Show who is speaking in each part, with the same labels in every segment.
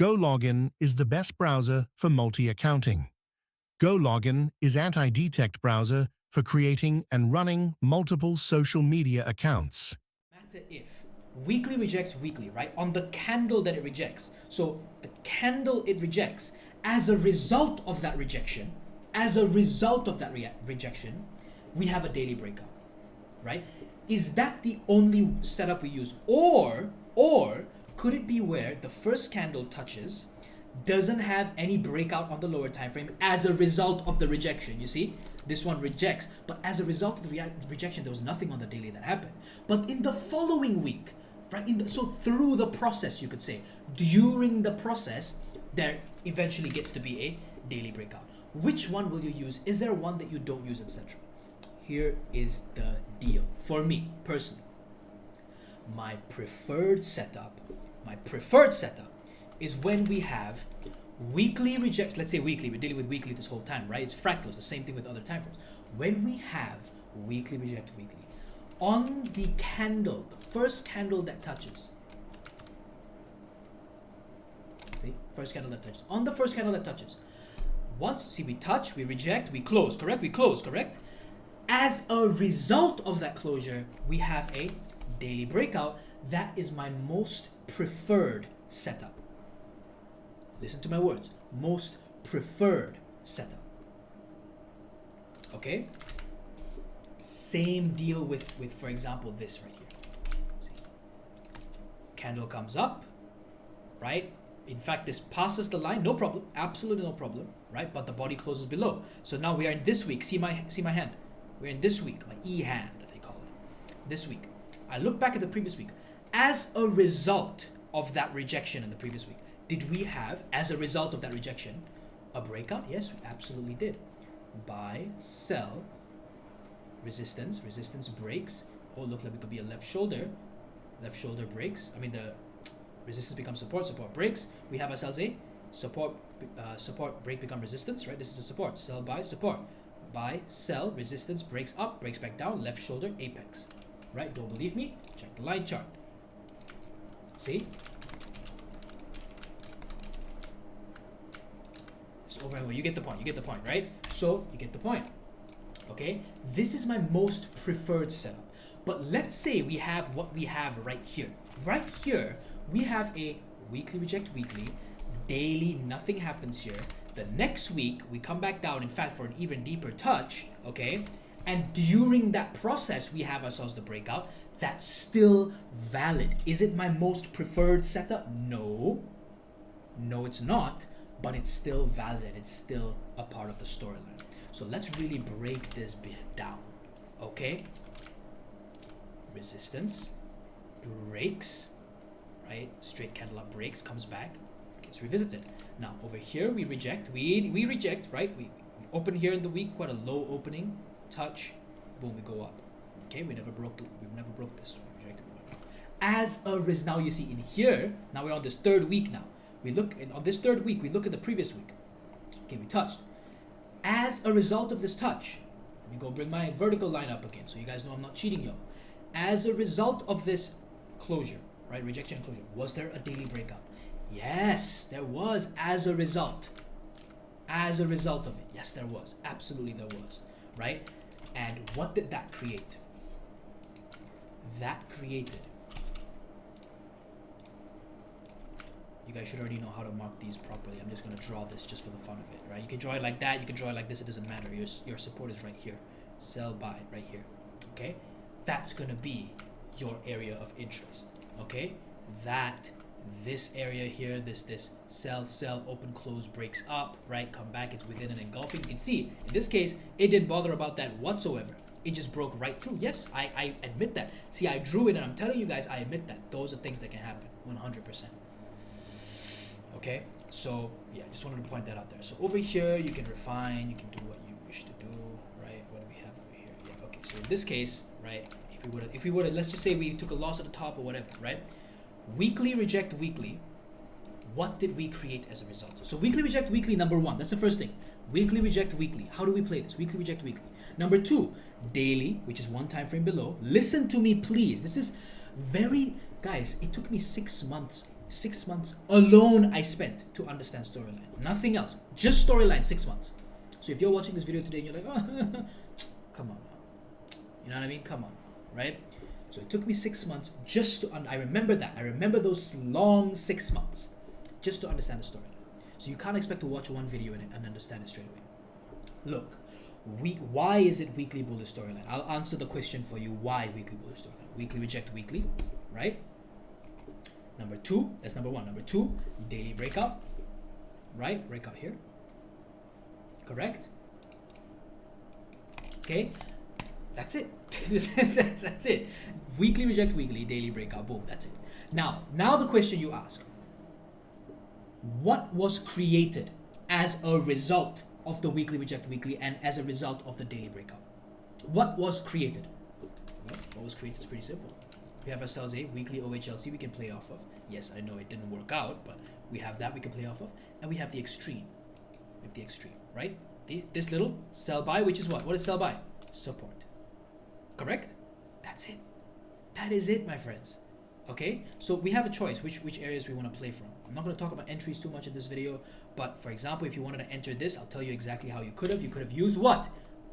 Speaker 1: Go Login is the best browser for multi-accounting. Go Login is anti-detect browser for creating and running multiple social media accounts.
Speaker 2: Matter if weekly rejects weekly, right? On the candle that it rejects. So the candle it rejects, as a result of that rejection, we have a daily breakout, right? Is that the only setup we use? Or could it be where the first candle touches, doesn't have any breakout on the lower time frame as a result of the rejection? You see, this one rejects, but as a result of the rejection, there was nothing on the daily that happened. But in the following week, right? So through the process, you could say, during the process, there eventually gets to be a daily breakout. Which one will you use? Is there one that you don't use, etc.? Here is the deal. For me personally, my preferred setup is when we have weekly rejects. Let's say weekly, we're dealing with weekly this whole time, right? It's fractals, the same thing with other time frames. When we have weekly reject weekly, on the candle, the first candle that touches, see, first candle that touches, on the first candle that touches, once, see, we touch, we reject, we close, correct? We close, correct? As a result of that closure, we have a daily breakout. That is my most preferred setup. Listen to my words. Most preferred setup. Okay? Same deal with for example, this right here. See? Candle comes up, right? In fact, this passes the line, no problem, absolutely no problem, right? But the body closes below. So now we are in this week. See my hand. We're in this week, my E hand, they call it. This week. I look back at the previous week. As a result of that rejection in the previous week, did we have, as a result of that rejection, a breakout? Yes, we absolutely did. Buy, sell, resistance breaks. Oh, look like it could be a left shoulder breaks. I mean, the resistance becomes support breaks. We have ourselves a support break become resistance, right? This is a support, sell, buy, support. Buy, sell, resistance, breaks up, breaks back down, left shoulder, apex. Right? Don't believe me? Check the line chart. See? It's over. You get the point, right? So, you get the point. Okay? This is my most preferred setup. But let's say we have what we have right here. Right here, we have a weekly reject weekly, daily, nothing happens here. The next week, we come back down, in fact, for an even deeper touch, okay? And during that process, we have ourselves the breakout. That's still valid. Is it my most preferred setup? No. No, it's not, but it's still valid. It's still a part of the storyline. So let's really break this bit down, okay? Resistance, breaks, right? Straight candle up, breaks, comes back, gets revisited. Now over here we reject, we reject, right? We open here in the week, quite a low opening, touch, boom, we go up. Okay, we never broke this. We rejected. As a result, now you see in here, now we're on this third week now. On this third week, we look at the previous week. Okay, we touched. As a result of this touch, let me go bring my vertical line up again so you guys know I'm not cheating y'all. As a result of this closure, right, rejection and closure, was there a daily breakout? Yes, there was. As a result of it, yes, there was. Absolutely there was, right? And what did that create? That created, you guys should already know how to mark these properly. I'm just going to draw this just for the fun of it, right? You can draw it like that, you can draw it like this, it doesn't matter. Your support is right here. Sell, buy, right here, okay? That's going to be your area of interest, okay? This area here, this sell, open, close, breaks up, right? Come back, it's within an engulfing. You can see, in this case, it didn't bother about that whatsoever. It just broke right through. Yes, I admit that. See, I drew it and I'm telling you guys, I admit that. Those are things that can happen, 100%. Okay, so yeah, just wanted to point that out there. So over here, you can refine, you can do what you wish to do, right? What do we have over here? Yeah, okay, so in this case, right, if we would have, let's just say we took a loss at the top or whatever, right? Weekly reject weekly, what did we create as a result? So weekly reject weekly, number one, that's the first thing. Weekly reject weekly. How do we play this? Weekly reject weekly. Number two, daily, which is one time frame below. Listen to me, please. This is very, guys, it took me 6 months 6 months alone I spent to understand storyline. Nothing else. Just storyline, 6 months. So if you're watching this video today and you're like, oh, come on now. You know what I mean? Come on, right? So it took me 6 months just to, I remember that. I remember those long 6 months just to understand the storyline. So you can't expect to watch one video and understand it straight away. Look, why is it weekly bullish storyline? I'll answer the question for you. Why weekly bullish storyline? Weekly reject weekly, right? Number 2, that's number 1. Number 2, daily breakout, right? Breakout here, correct? Okay, that's it. that's it. Weekly reject weekly, daily breakout, boom, that's it. Now the question you ask, what was created as a result of the weekly reject weekly and as a result of the daily breakout? What was created? Well, what was created is pretty simple. We have ourselves a weekly OHLC we can play off of. Yes, I know it didn't work out, but we have that we can play off of. And we have the extreme. We have the extreme, right? This little sell by, which is what? What is sell by? Support. Correct? That's it. That is it, my friends. Okay? So we have a choice which areas we want to play from. I'm not going to talk about entries too much in this video, but for example, if you wanted to enter this, I'll tell you exactly how you could have. You could have used what?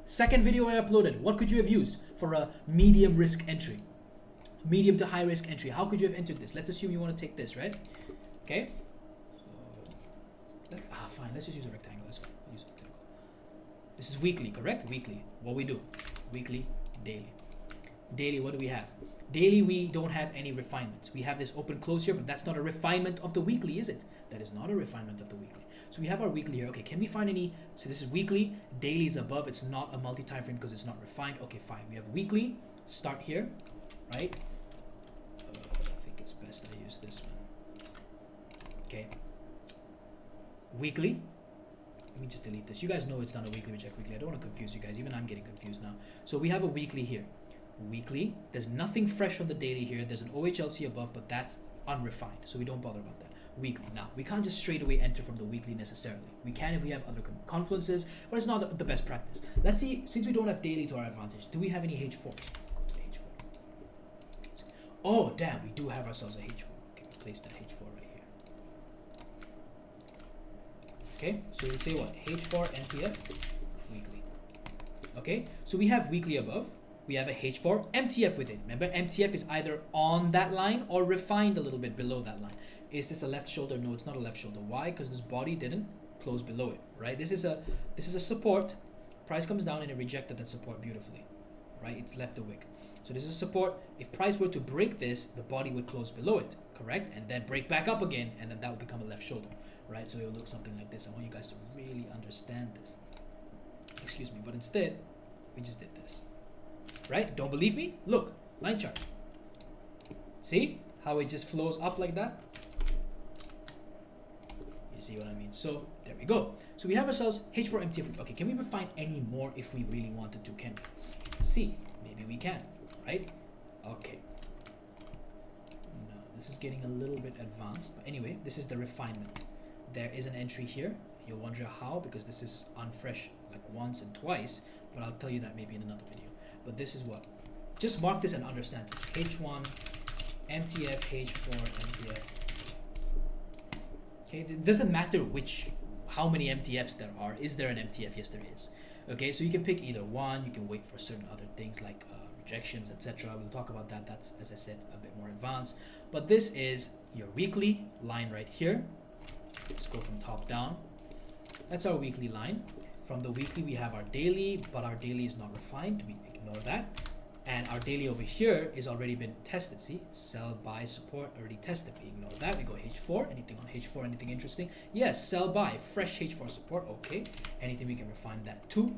Speaker 2: Second video I uploaded. What could you have used for a medium risk entry? Medium to high risk entry. How could you have entered this? Let's assume you want to take this, right? Okay. So fine. Let's just use a rectangle. Let's use a rectangle. This is weekly, correct? Weekly. What we do? Weekly, daily. Daily, what do we have? Daily, we don't have any refinements. We have this open close here, but that's not a refinement of the weekly, is it? That is not a refinement of the weekly. So we have our weekly here. Okay, can we find any? So this is weekly. Daily is above. It's not a multi-time frame because it's not refined. Okay, fine. We have weekly. Start here, right? I think it's best I use this one. Okay. Weekly. Let me just delete this. You guys know it's not a weekly reject weekly. I don't want to confuse you guys. Even I'm getting confused now. So we have a weekly here. Weekly. There's nothing fresh on the daily here. There's an OHLC above, but that's unrefined. So we don't bother about that. Weekly. Now, we can't just straight away enter from the weekly necessarily. We can if we have other confluences, but it's not the best practice. Let's see, since we don't have daily to our advantage, do we have any H4s? Go to the H4. Oh, damn, we do have ourselves a H4. Okay, we place that H4 right here. Okay, so we'll say what? H4 MTF weekly. Okay, so we have weekly above. We have a H4 MTF with it. Remember, MTF is either on that line or refined a little bit below that line. Is this a left shoulder? No, it's not a left shoulder. Why? Because this body didn't close below it, right? This is a support. Price comes down and it rejected that support beautifully, right? It's left the wick. So this is support. If price were to break this, the body would close below it, correct? And then break back up again, and then that would become a left shoulder, right? So it will look something like this. I want you guys to really understand this. Excuse me, but instead, we just did this. Right? Don't believe me? Look, line chart. See how it just flows up like that? You see what I mean? So there we go. So we have ourselves H4 MTF. Okay, can we refine any more if we really wanted to? Can we? See, maybe we can, right? Okay. Now this is getting a little bit advanced, but anyway, this is the refinement. There is an entry here. You'll wonder how, because this is unfresh like once and twice, but I'll tell you that maybe in another video. But this is what, just mark this and understand this. H1 MTF, H4 MTF. Okay, it doesn't matter how many MTFs there are. Is there an MTF? Yes, there is. Okay, so you can pick either one. You can wait for certain other things like rejections, etc. We'll talk about that. That's, as I said, a bit more advanced. But this is your weekly line right here. Let's go from top down. That's our weekly line. From the weekly, we have our daily, but our daily is not refined. We ignore that. And our daily over here is already been tested. See, sell, buy, support, already tested. We ignore that. We go H4. Anything on H4? Anything interesting? Yes, sell, buy, fresh H4 support. Okay. Anything we can refine that too.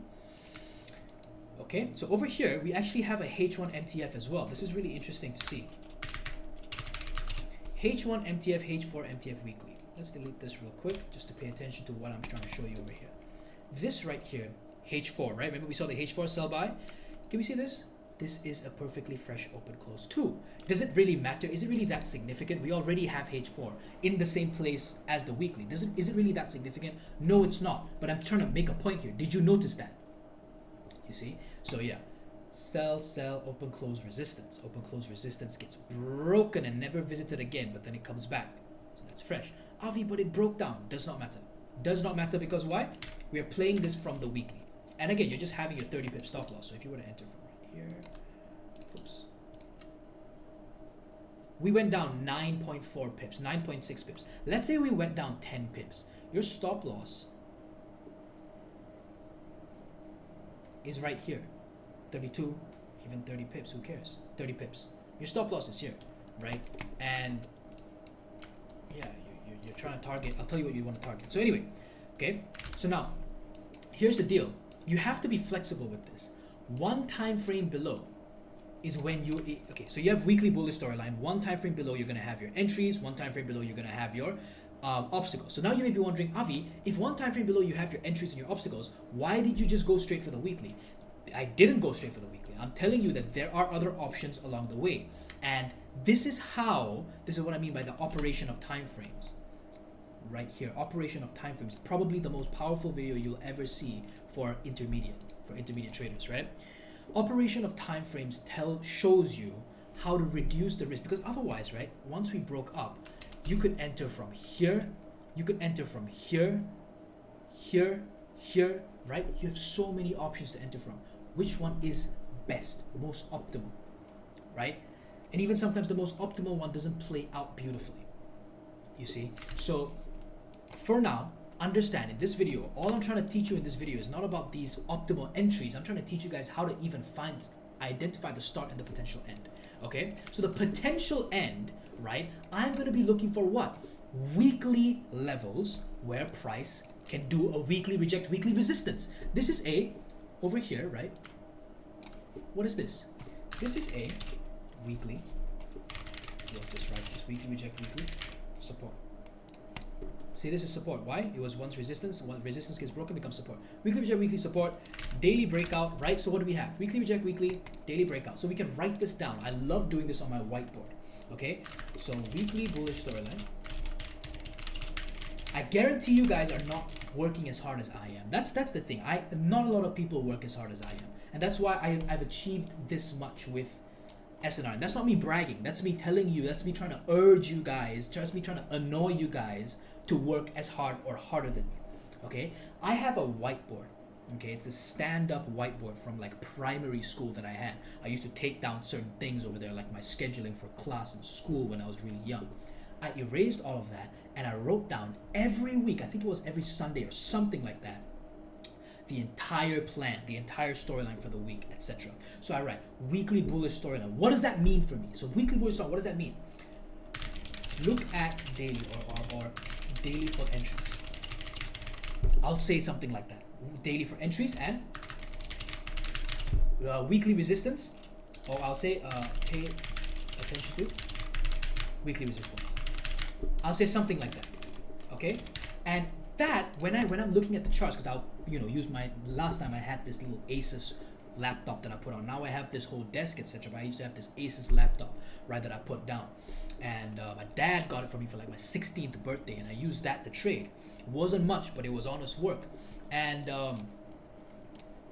Speaker 2: Okay. So over here, we actually have a H1 MTF as well. This is really interesting to see. H1 MTF, H4 MTF weekly. Let's delete this real quick just to pay attention to what I'm trying to show you over here. This right here, H4, right? Remember we saw the H4 sell by? Can we see this? This is a perfectly fresh open close too. Does it really matter? Is it really that significant? We already have H4 in the same place as the weekly. Is it really that significant? No, it's not. But I'm trying to make a point here. Did you notice that? You see? So yeah, sell, sell, open close resistance. Open close resistance gets broken and never visited again, but then it comes back. It's fresh. Avi, but it broke down. Does not matter. Does not matter because why? We are playing this from the weekly. And again, you're just having your 30 pip stop loss. So if you were to enter from right here, oops. We went down 9.4 pips, 9.6 pips. Let's say we went down 10 pips. Your stop loss is right here. 32, even 30 pips, who cares? 30 pips. Your stop loss is here, right? And yeah, you're trying to target. I'll tell you what you want to target. So anyway, okay. So now, here's the deal. You have to be flexible with this. One time frame below is when you, okay, so you have weekly bullish storyline. One time frame below, you're going to have your entries. One time frame below, you're going to have your obstacles. So now you may be wondering, Avi, if one time frame below you have your entries and your obstacles, why did you just go straight for the weekly? I didn't go straight for the weekly. I'm telling you that there are other options along the way. And this is what I mean by the operation of time frames. Right here, operation of time frames, probably the most powerful video you'll ever see for intermediate traders, right? Operation of time frames shows you how to reduce the risk, because otherwise, right, once we broke up, you could enter from here, you could enter from here, right? You have so many options to enter from. Which one is best, most optimal, right? And even sometimes the most optimal one doesn't play out beautifully, you see? So for now, understand in this video, all I'm trying to teach you in this video is not about these optimal entries. I'm trying to teach you guys how to even identify the start and the potential end, okay? So the potential end, right, I'm going to be looking for what? Weekly levels where price can do a weekly reject, weekly resistance. This is over here, right? What is this? This is a weekly, we'll just write this, weekly reject, weekly support. See, this is support. Why? It was once resistance. Once resistance gets broken, becomes support. Weekly reject, weekly support, daily breakout, right? So what do we have? Weekly reject, weekly, daily breakout. So we can write this down. I love doing this on my whiteboard. Okay? So weekly bullish storyline. I guarantee you guys are not working as hard as I am. That's the thing. Not a lot of people work as hard as I am. And that's why I've achieved this much with SNR. And that's not me bragging. That's me telling you. That's me trying to urge you guys. That's me trying to annoy you guys to work as hard or harder than me. Okay? I have a whiteboard. Okay? It's a stand-up whiteboard from like primary school that I had. I used to take down certain things over there, like my scheduling for class and school when I was really young. I erased all of that and I wrote down every week, I think it was every Sunday or something like that, the entire plan, the entire storyline for the week, etc. So I write weekly bullish storyline. What does that mean for me? So weekly bullish storyline, what does that mean? Look at daily or daily for entries. I'll say something like that. Daily for entries and weekly resistance, or I'll say pay attention to weekly resistance. I'll say something like that. Okay? And that when I'm looking at the charts, because I'll use my last time I had this little Asus laptop that I put on. Now I have this whole desk, etc. But I used to have this Asus laptop, right, that I put down. And my dad got it for me for like my 16th birthday, and I used that to trade. It wasn't much, but it was honest work. And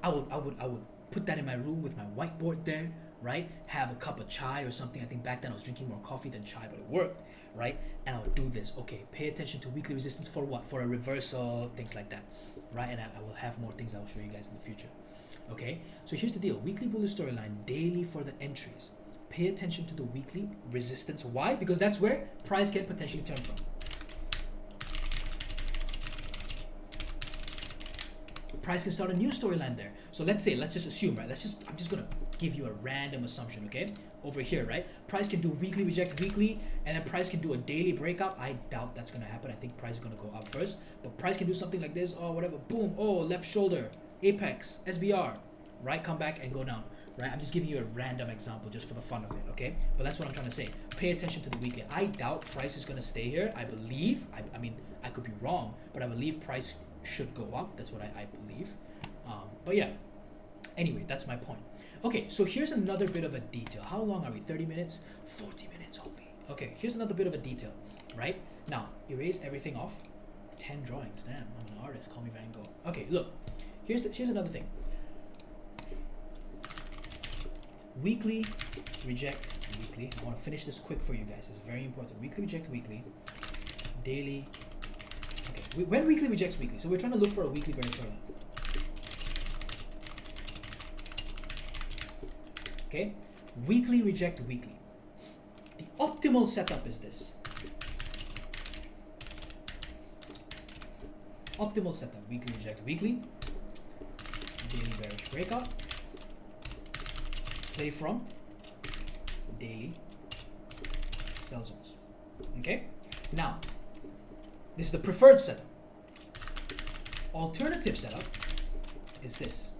Speaker 2: I would put that in my room with my whiteboard there, right? Have a cup of chai or something. I think back then I was drinking more coffee than chai, but it worked, right? And I would do this. Okay, pay attention to weekly resistance for what? For a reversal, things like that, right? And I will have more things I will show you guys in the future. Okay, so here's the deal. Weekly bullish storyline, daily for the entries. Pay attention to the weekly resistance. Why? Because that's where price can potentially turn from. Price can start a new storyline there. So let's just assume, right? I'm just gonna give you a random assumption, okay? Over here, right? Price can do weekly reject weekly, and then price can do a daily breakout. I doubt that's gonna happen. I think price is gonna go up first, but price can do something like this, or whatever. Boom! Oh, left shoulder, apex, SBR, right? Come back and go down, right? I'm just giving you a random example just for the fun of it, okay? But that's what I'm trying to say. Pay attention to the weekly. I doubt price is gonna stay here. I believe. I mean, I could be wrong, but I believe price should go up. That's what I believe. But yeah. Anyway, that's my point. Okay, so here's another bit of a detail. How long are we? 30 minutes? 40 minutes only. Okay, here's another bit of a detail, right? Now, erase everything off. 10 drawings. Damn, I'm an artist. Call me Van Gogh. Okay, look. Here's another thing. Weekly reject weekly. I want to finish this quick for you guys. It's very important. Weekly reject weekly. daily. Okay, when weekly rejects weekly, so we're trying to look for a weekly bearish order. Okay, weekly reject weekly. The optimal setup is this. Optimal setup, weekly reject weekly, daily bearish breakout, play from daily sell zones. Okay, now this is the preferred setup. Alternative setup is this.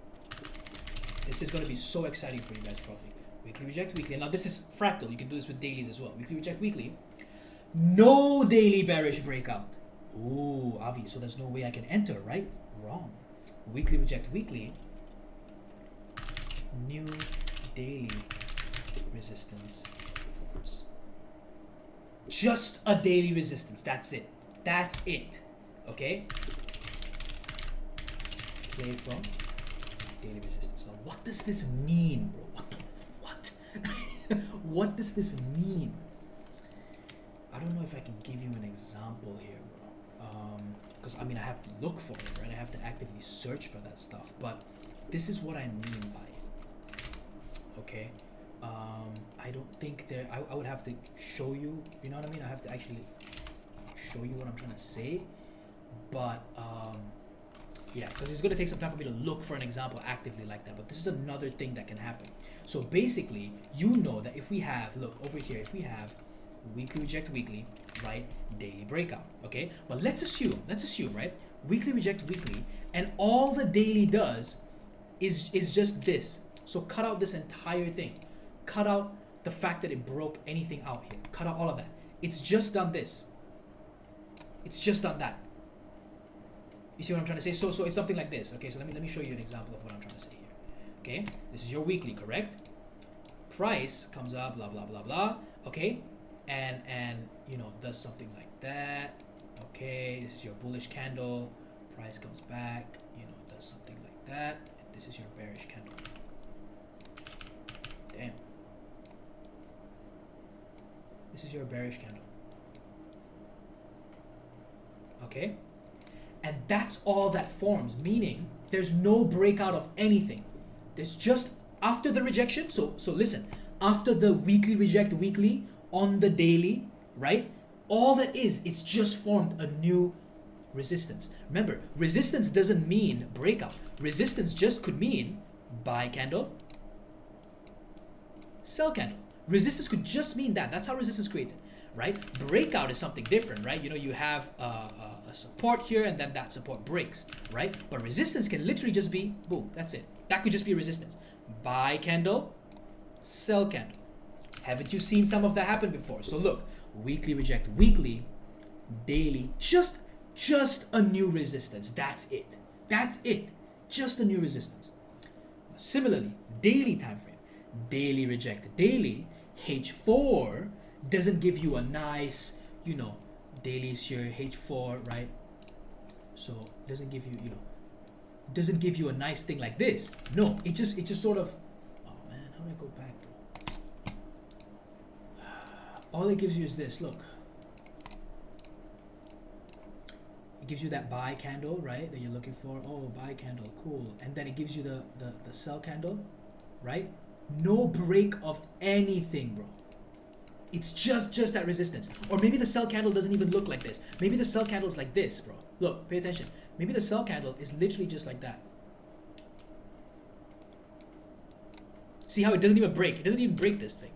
Speaker 2: This is going to be so exciting for you guys probably. Weekly reject weekly. Now this is fractal. You can do this with dailies as well. Weekly reject weekly. No daily bearish breakout. Ooh, Avi, so there's no way I can enter, right? Wrong. Weekly reject weekly. New daily resistance forms. Just a daily resistance. That's it. That's it. Okay? Play from daily resistance. Now, what does this mean, bro? What? What does this mean? I don't know if I can give you an example here, bro. Because I mean, I have to look for it, right? I have to actively search for that stuff. But this is what I mean by it. Okay? I don't think there. I would have to show you. You know what I mean? I have to actually show you what I'm trying to say. But yeah, because it's going to take some time for me to look for an example actively like that. But this is another thing that can happen. So basically, you know that if we have, look over here, if we have weekly reject weekly, right, daily breakout, okay? But let's assume, right, weekly reject weekly, and all the daily does is just this. So cut out this entire thing. Cut out the fact that it broke anything out here. Cut out all of that. It's just done this. It's just done that. You see what I'm trying to say? So it's something like this. Okay, so let me show you an example of what I'm trying to say here. Okay, this is your weekly, correct? Price comes up, blah blah blah blah. Okay, and you know, does something like that. Okay, this is your bullish candle. Price comes back, you know, does something like that. And this is your bearish candle. Damn. This is your bearish candle. Okay? And that's all that forms, meaning there's no breakout of anything. There's just after the rejection. So listen, after the weekly reject weekly on the daily, right? All that is, it's just formed a new resistance. Remember, resistance doesn't mean breakout. Resistance just could mean buy candle, sell candle. Resistance could just mean that. That's how resistance is created, right? Breakout is something different, right? You know, you have a support here and then that support breaks, right? But resistance can literally just be boom, that's it. That could just be resistance. Buy candle, sell candle. Haven't you seen some of that happen before? So look, weekly reject weekly, daily, just a new resistance. That's it. That's it. Just a new resistance. Similarly, daily time frame, daily reject daily, H4 doesn't give you a nice, you know, dailies here, H4, right? So it doesn't give you, you know, doesn't give you a nice thing like this. No, it just sort of, oh man, how do I go back, bro? All it gives you is this, look. It gives you that buy candle, right, that you're looking for. Oh, buy candle, cool. And then it gives you the sell candle, right? No break of anything, bro. It's just that resistance. Or maybe the sell candle doesn't even look like this. Maybe the sell candle is like this, bro. Look, pay attention. Maybe the sell candle is literally just like that. See how it doesn't even break? It doesn't even break this thing.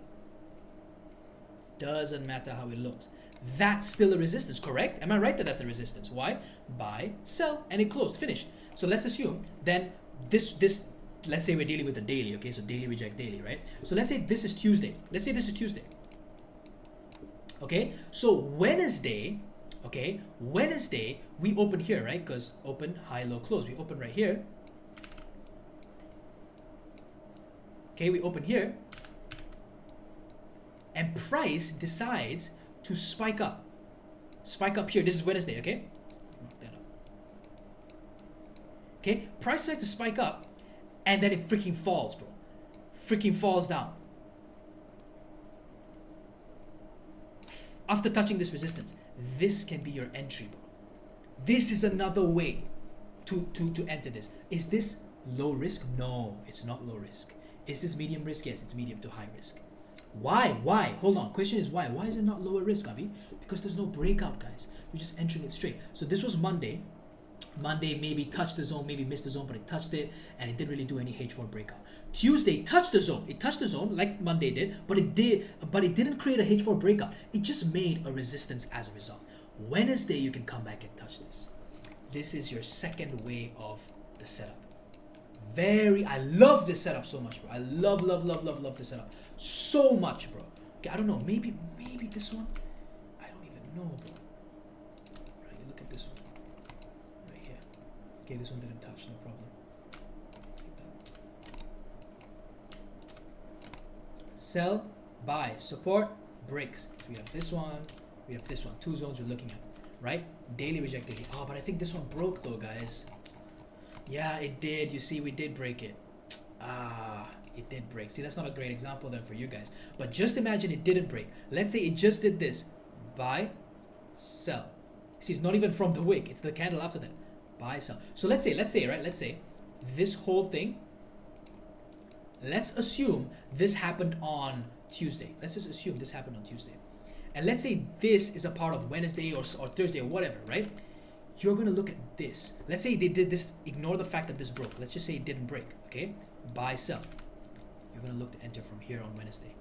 Speaker 2: Doesn't matter how it looks. That's still a resistance, correct? Am I right that that's a resistance? Why? Buy, sell, and it closed, finished. So let's assume then this let's say we're dealing with a daily, okay? So daily reject daily, right? So let's say this is Tuesday. Let's say this is Tuesday. Okay? So Wednesday, okay? Wednesday, we open here, right? Because open, high, low, close. We open right here. Okay, we open here. And price decides to spike up. Spike up here. This is Wednesday, okay? Mark that up. Okay? Price decides to spike up. And then it freaking falls, bro. Freaking falls down. after touching this resistance, this can be your entry, bro. This is another way to enter this. Is this low risk? No, it's not low risk. Is this medium risk? Yes, it's medium to high risk. Why? Hold on. Question is why? Why is it not lower risk, Avi? Because there's no breakout, guys. You're just entering it straight. So this was Monday. Monday maybe touched the zone, maybe missed the zone, but it touched it and it didn't really do any H4 breakout. Tuesday touched the zone. It touched the zone like Monday did, but it didn't create a H4 breakout. It just made a resistance as a result. Wednesday you can come back and touch this. This is your second way of the setup. I love this setup so much, bro. I love this setup so much, bro. Okay, I don't know, maybe this one. I don't even know, bro. Right, you look at this one right here. Okay, this one didn't touch, no problem. Sell, buy, support, breaks. So we have this one, we have this one. Two zones we're looking at, right? Daily rejected here. Oh, but I think this one broke though, guys. Yeah, it did. You see, we did break it. It did break. See, that's not a great example then for you guys. But just imagine it didn't break. Let's say it just did this. Buy, sell. See, it's not even from the wick. It's the candle after that. Buy, sell. So let's say this whole thing, let's assume this happened on Tuesday. Let's just assume this happened on Tuesday. And let's say this is a part of Wednesday or Thursday or whatever, right? You're going to look at this. Let's say they did this, ignore the fact that this broke. Let's just say it didn't break, okay? Buy, sell. You're going to look to enter from here on Wednesday.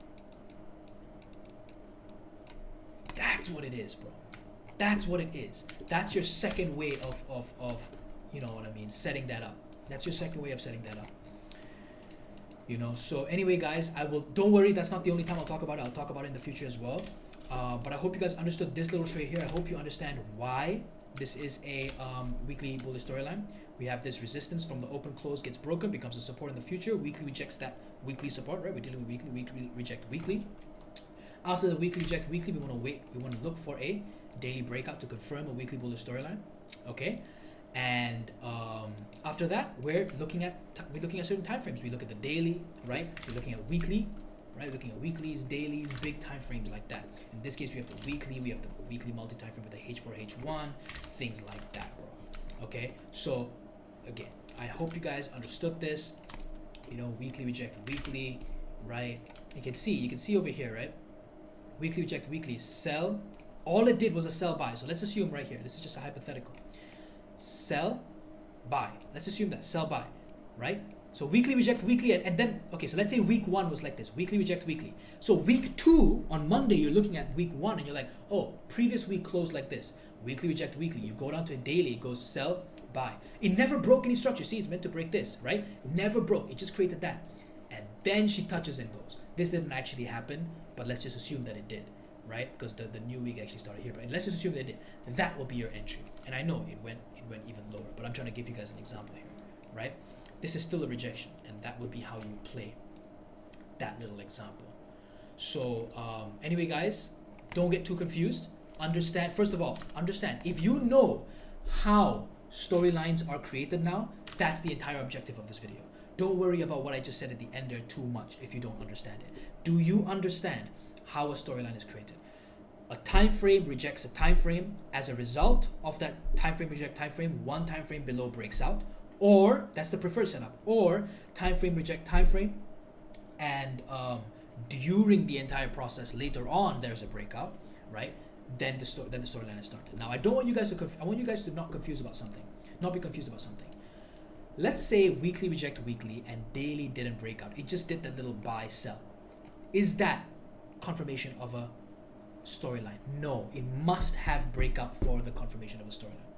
Speaker 2: That's what it is, bro. That's what it is. That's your second way of you know what I mean, setting that up. That's your second way of setting that up. You know, so anyway, guys, don't worry, that's not the only time I'll talk about it. I'll talk about it in the future as well. But I hope you guys understood this little trade here. I hope you understand why this is a weekly bullish storyline. We have this resistance from the open close gets broken, becomes a support in the future. Weekly rejects that weekly support, right? We're dealing with weekly, weekly reject weekly. After the weekly reject weekly, we want to wait. We want to look for a daily breakout to confirm a weekly bullish storyline. Okay, and after that, we're looking at certain time frames. We look at the daily, right? We're looking at weekly, right? Looking at weeklies, dailies, big time frames like that. In this case, we have the weekly. We have the weekly multi time frame with the H4, H1, things like that, bro. Okay, so again, I hope you guys understood this. You know, weekly reject weekly, right? You can see over here, right? Weekly reject weekly, sell. All it did was a sell buy. So let's assume right here, this is just a hypothetical. Sell, buy. Let's assume that sell buy, right? So weekly reject weekly, and then okay, so let's say week 1 was like this, weekly reject weekly. So week 2 on Monday, you're looking at week 1 and you're like, oh, previous week closed like this, weekly reject weekly. You go down to a daily, it goes sell, buy. It never broke any structure. See, it's meant to break this, right? Never broke. It just created that, and then she touches and goes. This didn't actually happen, but let's just assume that it did, right? Because the new week actually started here, but let's just assume that it did. That will be your entry. And I know it went even lower, but I'm trying to give you guys an example here, right? This is still a rejection, and that would be how you play that little example. So anyway, guys, don't get too confused. First of all, understand, if you know how storylines are created now, that's the entire objective of this video. Don't worry about what I just said at the end there too much if you don't understand it. Do you understand how a storyline is created? A time frame rejects a time frame. As a result of that time frame reject time frame, one time frame below breaks out, or that's the preferred setup, or time frame reject time frame, and during the entire process later on there's a breakout, right? Then the storyline is started. Now I don't want you guys to I want you guys to not be confused about something. Let's say weekly reject weekly and daily didn't break out. It just did that little buy sell. Is that confirmation of a storyline? No, it must have breakout for the confirmation of a storyline.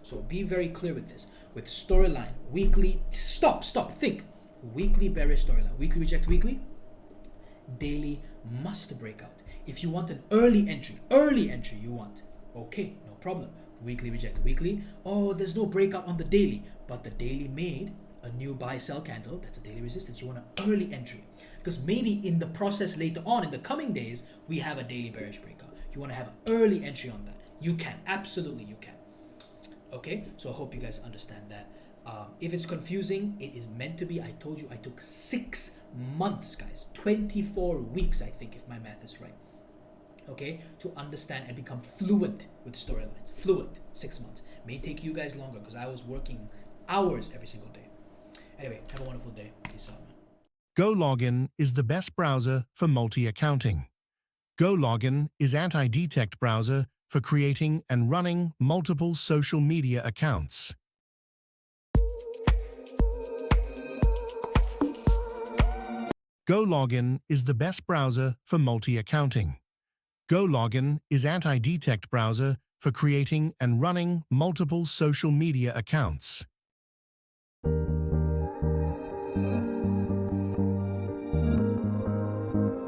Speaker 2: So be very clear with this. With storyline, weekly, stop, think. Weekly bearish storyline, weekly reject weekly, daily must break out. If you want an early entry you want, okay, no problem. Weekly reject weekly. Oh, there's no breakout on the daily, but the daily made a new buy sell candle. That's a daily resistance. You want an early entry because maybe in the process later on in the coming days we have a daily bearish breakout. You want to have an early entry on that. You can, absolutely you can. Okay, so I hope you guys understand that. If it's confusing, it is meant to be. I told you I took 6 months, guys, 24 weeks, I think, if my math is right. okay, to understand and become fluent with storylines. Fluent, 6 months. May take you guys longer because I was working hours every single day. Anyway, have a wonderful day. Peace out, man.
Speaker 1: GoLogin is the best browser for multi-accounting. GoLogin is anti-detect browser for creating and running multiple social media accounts. GoLogin is the best browser for multi-accounting. GoLogin is anti-detect browser for creating and running multiple social media accounts.